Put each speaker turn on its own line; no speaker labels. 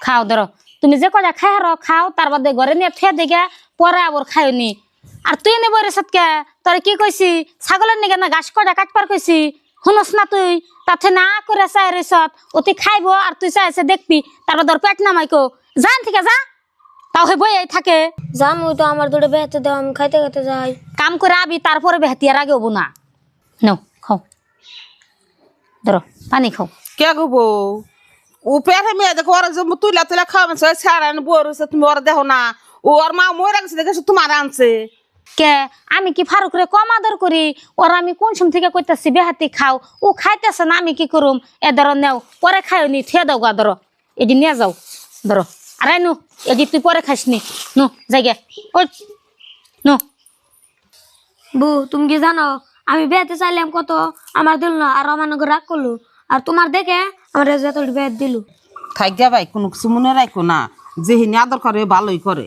খাও ধরো তুমি যে কটা খাই হারো খাও তার বাদে ঘরে নিয়ে থুয়ে দেখে পরে আবার খাইনি আর তুই নেব রেসতকে তোর কি কইছি ছাগলের নিকে না ঘাস কটা কাটবার কইছি শুনস না তুই তাতে না করে চাই রেসত অতি খাইবো আর তুই চাইছে দেখবি তারপর তোর পেট নামাইকো জান থেকে যা তাও হে বই থাকে
যাম ওই তো আমার দুটো বেহাতে দাও আমি খাইতে খাইতে যাই
কাম করে আবি তারপরে বেহাতিয়ার আগে হবো না নাও খাও ধরো পানি খাও
কে গো বউ ও পেটে মেয়ে দেখো ওরা যে তুইলা তুইলা খাওয়াবেন ছাড়েন বউর হচ্ছে তুমি ওরা দেখো না ও ওর মা মরে গেছে দেখেছো তোমার আনছে
কে আমি কি ফারুক রে কম আদর করি ওর আমি কোন সময় থেকে কইতাছি বেহাতি খাও ও খাইতেছে না আমি কি করুম এ ধরো নেও পরে খাইও নি থুয়ে দাও গা ধরো এটি নিয়ে যাও ধরো আরে নু এটি তুই পরে খাইস নি নু জায়গা ওই নু
বু তুমি কি জানো আমি বেহাতে চাইলাম কত আমার দিল না আর আমার নগর রাগ করলো আর তোমার দেখে আমার যত বেহাত দিল
থাক গা ভাই কোনো কিছু মনে রাখো না যেহিনি আদর করে ভালোই করে